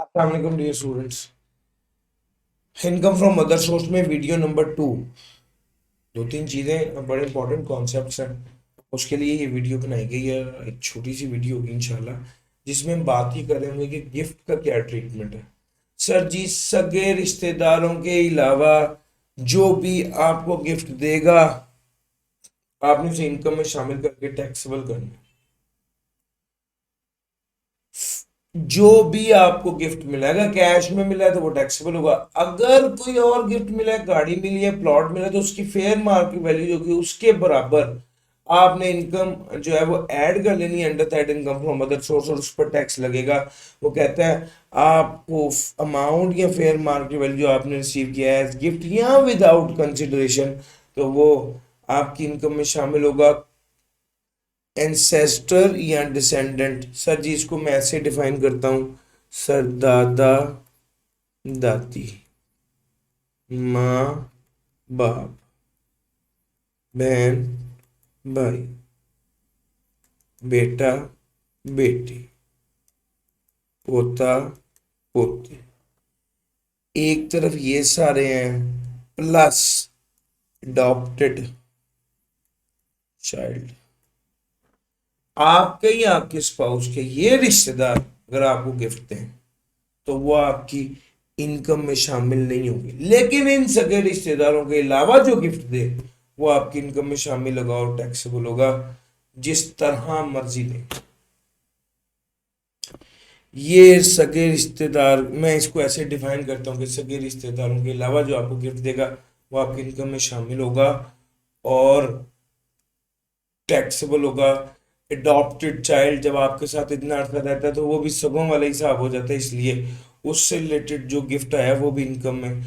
अस्सलाम वालेकुम dear students. Income from other source में वीडियो नंबर 2। दो तीन चीज़ें बड़े इंपॉर्टेंट कॉन्सेप्ट्स हैं, उसके लिए ये वीडियो बनाई गई है। एक छोटी सी वीडियो होगी इंशाल्लाह, जिसमें हम बात ही कर रहे होंगे कि गिफ्ट का क्या ट्रीटमेंट है। सर जी, सगे रिश्तेदारों के अलावा जो भी आपको गिफ्ट देगा, आपने उसे इनकम में शामिल करके टैक्सेबल करना है। जो भी आपको गिफ्ट मिलेगा, कैश में मिला है तो वो टैक्सेबल होगा। अगर कोई और गिफ्ट मिला है, गाड़ी मिली है, प्लॉट मिला है, तो उसकी फेयर मार्केट वैल्यू जो कि उसके बराबर आपने इनकम जो है वो ऐड कर लेनी है under that income from other source, और उस पर टैक्स लगेगा। वो कहता है आपको अमाउंट या फेयर मार्केट वैल्यू जो आपने रिसीव किया है एज गिफ्ट या विदाउट कंसिडरेशन, तो वो आपकी इनकम में शामिल होगा। एंसेस्टर या डिसेंडेंट, सर जी इसको मैं ऐसे डिफाइन करता हूँ। सर दादा दादी, माँ बाप, बहन भाई, बेटा बेटी, पोता पोती, एक तरफ ये सारे हैं, प्लस अडॉप्टेड चाइल्ड। आपके या आपके स्पाउस के ये रिश्तेदार अगर आपको गिफ्ट दें तो वो आपकी इनकम में शामिल नहीं होगी, लेकिन इन सगे रिश्तेदारों के अलावा जो गिफ्ट दे वो आपकी इनकम में शामिल होगा और टैक्सेबल होगा, जिस तरह मर्जी दे। ये सगे रिश्तेदार, मैं इसको ऐसे डिफाइन करता हूँ कि सगे रिश्तेदारों के अलावा जो आपको गिफ्ट देगा वो आपकी इनकम में शामिल होगा और टैक्सेबल होगा। अडॉप्टेड चाइल्ड जब आपके साथ इतना अर्सा रहता है तो वो भी सगों वाला हिसाब हो जाता है, इसलिए उससे रिलेटेड जो गिफ्ट आया वो भी इनकम में,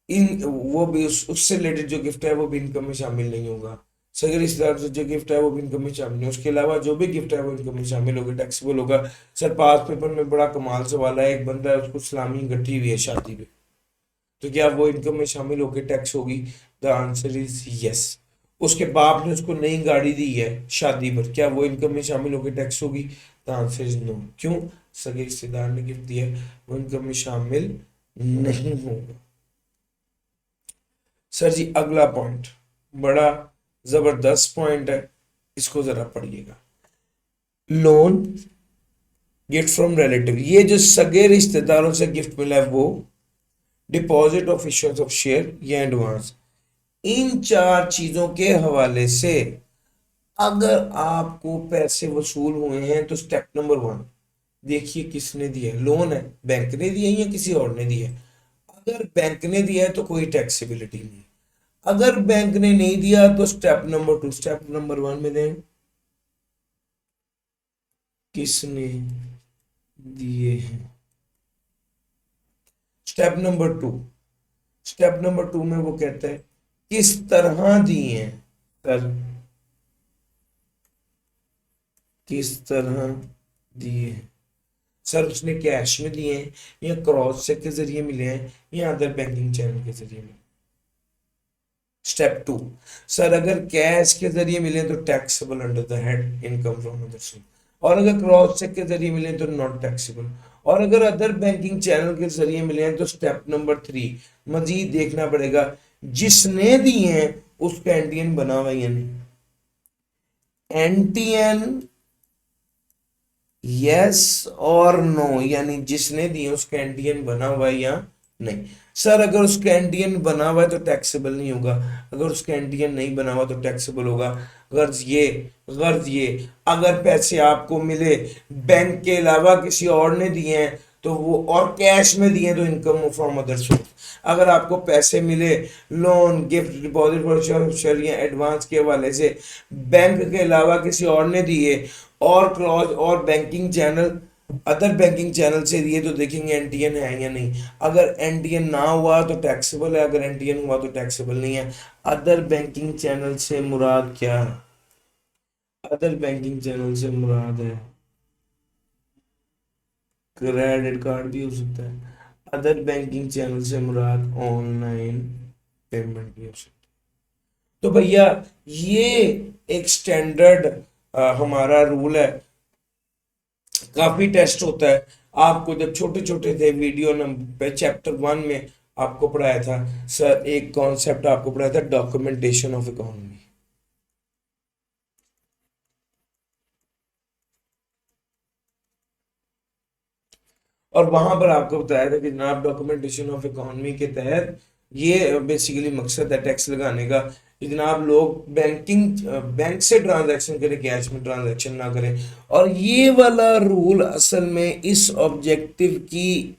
इन वो भी उससे रिलेटेड जो गिफ्ट है वो भी इनकम में शामिल नहीं होगा। सगे रिश्तेदार से जो गिफ्ट है वो भी इनकम में शामिल नहीं, उसके अलावा जो भी गिफ्ट है वो इनकम में शामिल होगा, टैक्सेबल होगा। सर पास पेपर में बड़ा कमाल सवाल है, एक बंदा है उसको सलामी गठी हुई है शादी में, तो क्या वो इनकम में शामिल होकर टैक्स होगी? The answer is yes. उसके बाप ने उसको नई गाड़ी दी है शादी पर, क्या वो इनकम में शामिल होकर टैक्स होगी? The answer is no. क्यों? सगे रिश्तेदार ने गिफ्ट दिया है, वो इनकम में शामिल नहीं होगा। सर जी अगला पॉइंट बड़ा जबरदस्त पॉइंट है, इसको जरा पढ़िएगा। लोन गिफ्ट फ्रॉम रिलेटिव, ये जो सगे रिश्तेदारों से गिफ्ट मिला है वो deposit of issuance of share या एडवांस, इन चार चीजों के हवाले से अगर आपको पैसे वसूल हुए हैं तो स्टेप नंबर 1 देखिए किसने दिया है। लोन है, बैंक ने दिया है या किसी और ने दिया है? अगर बैंक ने दिया है तो कोई टैक्सेबिलिटी नहीं। अगर बैंक ने नहीं दिया तो स्टेप नंबर 2, स्टेप नंबर 1 में दें किसने दिए हैं। स्टेप नंबर 2, स्टेप नंबर 2 में वो कहता है किस तरह दिए हैं। सर किस तरह दिए हैं? सर उसने कैश में दिए हैं या क्रॉस चेक के जरिए मिले हैं या अदर बैंकिंग चैनल के जरिए मिले? स्टेप 2, सर अगर कैश के जरिए मिले तो taxable under the head income from other source, और अगर क्रॉस चेक के जरिए मिले तो नॉट टैक्सेबल, और अगर अदर बैंकिंग चैनल के जरिए मिले हैं तो स्टेप नंबर 3 मजीद देखना पड़ेगा जिसने दिए हैं उसका एनटीएन बना हुआ है या नहीं। एनटीएन यस और नो, यानी जिसने दिए उसका एनटीएन बना हुआ है या नहीं। सर अगर उसका एनटीएन बना हुआ है तो टैक्सेबल नहीं होगा, अगर उसका एनटीएन नहीं बना हुआ तो टैक्सेबल होगा। गर्ज ये अगर पैसे आपको मिले बैंक के अलावा किसी और ने दिए हैं तो वो, और कैश में दिए तो इनकम फ्रॉम अदर सोर्स। अगर आपको पैसे मिले लोन गिफ्ट डिपॉजिट फॉर या एडवांस के हवाले से बैंक के अलावा किसी और ने दिए और क्लॉज और banking channel other banking channel से दिए तो देखेंगे एनटीएन है या नहीं। अगर एनटीएन ना हुआ तो टैक्सेबल है, अगर एनटीएन हुआ तो टैक्सेबल नहीं है। अदर बैंकिंग चैनल से मुराद क्या है? अदर बैंकिंग चैनल से मुराद है क्रेडिट कार्ड भी हो सकता है। अदर बैंकिंग चैनल से मुराद ऑनलाइन पेमेंट भी हो सकता है। तो भैया ये एक स्टैंडर्ड हमारा रूल है, काफी टेस्ट होता है। आपको जब छोटे छोटे थे वीडियो नंबर चैप्टर 1 में आपको पढ़ाया था सर, एक कॉन्सेप्ट आपको पढ़ाया था डॉक्यूमेंटेशन ऑफ इकोनॉमी। और वहां पर आपको बताया था कि जनाब डॉक्यूमेंटेशन ऑफ इकोनॉमी के तहत ये बेसिकली मकसद है टैक्स लगाने का कि जनाब लोग बैंक से ट्रांजैक्शन करें, कैश में ट्रांजैक्शन ना करें। और ये वाला रूल असल में इस ऑब्जेक्टिव की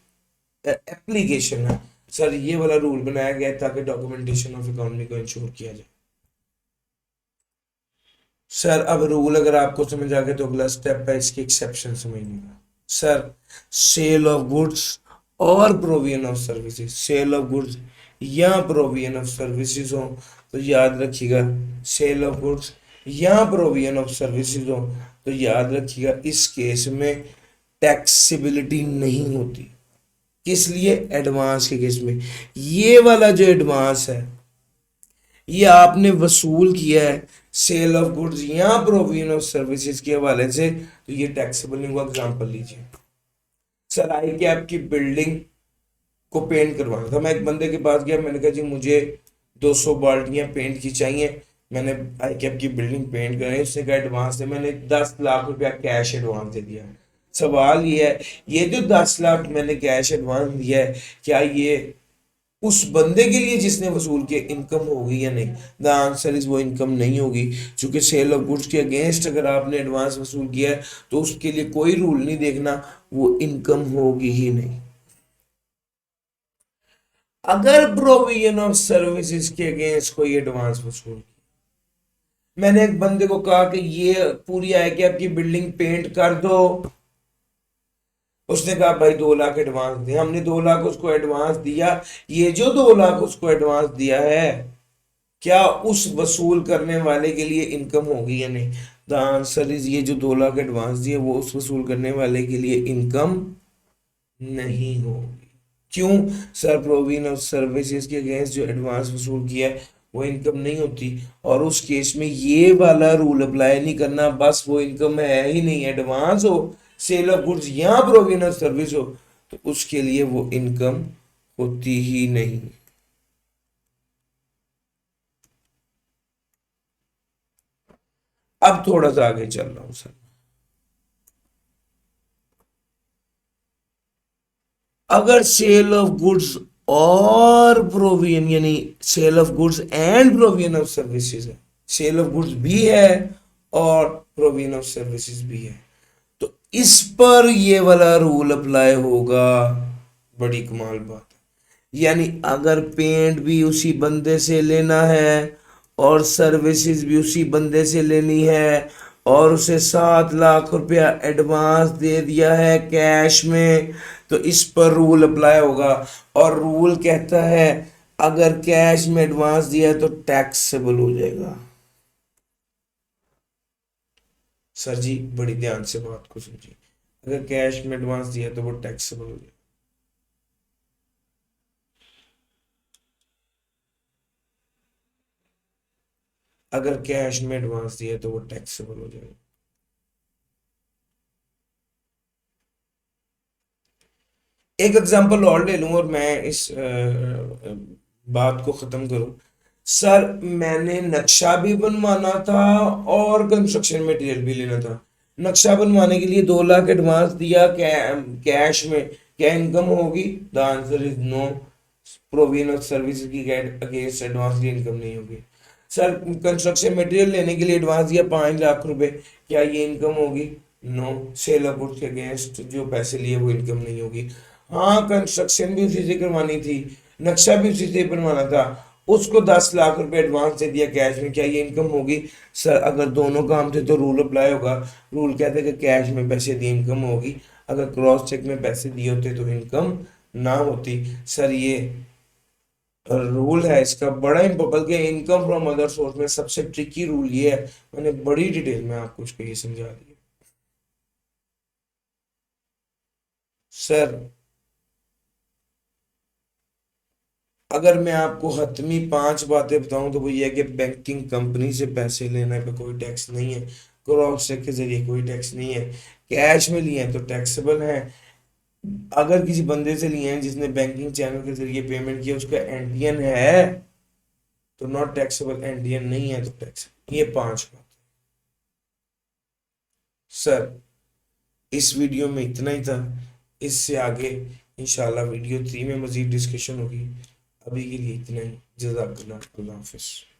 एप्लीकेशन है सर। ये वाला रूल बनाया गया है ताकि डॉक्यूमेंटेशन ऑफ इकोनॉमी को इंश्योर किया जाए। सर अब रूल अगर आपको समझ आ गया तो अगला स्टेप है इसकी एक्सेप्शन समझने का। सर सेल ऑफ गुड्स और provision of services, sale of goods या प्रोविजन ऑफ सर्विसेज हो तो याद रखिएगा, सेल ऑफ गुड्स या प्रोविजन ऑफ सर्विसेज हो तो याद रखिएगा इस केस में टैक्सेबिलिटी नहीं होती। किस लिए? एडवांस के केस में। ये वाला जो एडवांस है ये आपने वसूल किया है सेल ऑफ गुड्स या प्रोविजन ऑफ सर्विसेज के हवाले से तो ये टैक्सेबल नहीं हुआ। एग्जांपल लीजिए सर, आई कैप की बिल्डिंग को पेंट करवाना था। मैं एक बंदे के पास गया, मैंने कहा जी मुझे 200 बाल्टियां पेंट की चाहिए, मैंने आई कैप की बिल्डिंग पेंट कराई। उसने कहा एडवांस दे, मैंने 10 लाख रुपया कैश एडवांस दे दिया। सवाल ये है ये जो 10 लाख मैंने कैश एडवांस दिया है क्या ये उस बंदे के लिए जिसने वसूल किया इनकम होगी या नहीं? द आंसर इज वो इनकम नहीं होगी, क्योंकि सेल ऑफ गुड्स के अगेंस्ट अगर आपने एडवांस वसूल किया है तो उसके लिए कोई रूल नहीं देखना, वो इनकम होगी ही नहीं। अगर प्रोविजन ऑफ सर्विसेज के अगेंस्ट कोई एडवांस वसूल, मैंने एक बंदे को कहा कि ये पूरी आए कि आपकी बिल्डिंग पेंट कर दो, उसने कहा भाई 2 लाख एडवांस दे, हमने 2 लाख उसको एडवांस दिया। ये जो 2 लाख उसको एडवांस दिया है क्या उस वसूल करने वाले के लिए इनकम होगी या नहीं? द आंसर इज ये जो 2 लाख एडवांस दिए वो उस वसूल करने वाले के लिए इनकम नहीं होगी। क्यों? सर प्रोविजन ऑफ सर्विसेज के अगेंस्ट जो एडवांस वसूल किया है वो इनकम नहीं होती, और उस केस में ये वाला रूल अप्लाई नहीं करना। बस वो इनकम है ही नहीं, एडवांस हो, सेल ऑफ गुड्स या प्रोविजन ऑफ सर्विस हो तो उसके लिए वो इनकम होती ही नहीं। अब थोड़ा सा आगे चल रहा हूं सर। अगर सेल ऑफ गुड्स और प्रोविजन यानी sale of goods and provision of services है, सेल ऑफ गुड्स भी है और प्रोविजन ऑफ सर्विसेज भी है, तो इस पर ये वाला रूल अप्लाई होगा। बड़ी कमाल बात है। यानी अगर पेंट भी उसी बंदे से लेना है और सर्विसेज भी उसी बंदे से लेनी है और उसे 7 लाख रुपया एडवांस दे दिया है कैश में तो इस पर रूल अप्लाई होगा। और रूल कहता है अगर कैश में एडवांस दिया है तो टैक्सेबल हो जाएगा। सर जी बड़ी ध्यान से बात को समझिए, अगर कैश में एडवांस दिया तो वो टैक्सेबल हो जाएगा। अगर कैश में एडवांस दिया तो वो टैक्सेबल हो जाएगा। एक एग्जांपल और ले लूं और मैं इस बात को खत्म करूं। सर मैंने नक्शा भी बनवाना था और कंस्ट्रक्शन मटेरियल भी लेना था। नक्शा बनवाने के लिए 2 लाख एडवांस दिया कैश में, क्या इनकम होगी? The answer is no. Provision of service की अगेंस्ट एडवांस की इनकम नहीं होगी। सर कंस्ट्रक्शन मटेरियल लेने के लिए एडवांस दिया 5 लाख रुपए, क्या ये इनकम होगी? नो। सेल ऑफ गुड्स के अगेंस्ट जो पैसे लिए वो इनकम नहीं होगी। हाँ कंस्ट्रक्शन भी उसी से करवानी थी, नक्शा भी उसी से बनवाना था, उसको 10 लाख रुपए एडवांस दे दिया कैश में, क्या ये इनकम होगी? सर अगर दोनों काम थे तो रूल अप्लाई होगा। रूल कहते हैं कि कैश में पैसे दिए इनकम होगी, अगर क्रॉस चेक में पैसे दिए होते तो इनकम ना होती। सर ये रूल है इसका बड़ा बल्कि इनकम फ्रॉम अदर सोर्स में सबसे ट्रिकी रूल ये है, मैंने बड़ी डिटेल में आपको इसको ये समझा दिया। सर अगर मैं आपको हतमी 5 बातें बताऊं तो वो ये है कि बैंकिंग कंपनी से पैसे लेने पे कोई टैक्स नहीं है, क्रॉस चेक के जरिए कोई टैक्स नहीं है, कैश में लिए हैं तो टैक्सेबल है, अगर किसी बंदे से लिए हैं जिसने बैंकिंग चैनल के जरिए पेमेंट किया, उसका एनडीएन है तो नॉट टैक्सेबल, एनडीएन नहीं है तो टैक्स। ये 5 बात। सर इस वीडियो में इतना ही था, इससे आगे इंशाल्लाह वीडियो 3 में मजीद डिस्कशन होगी। अभी के लिए इतना ही। जज़ाकल्लाह, अल्लाह हाफिज़।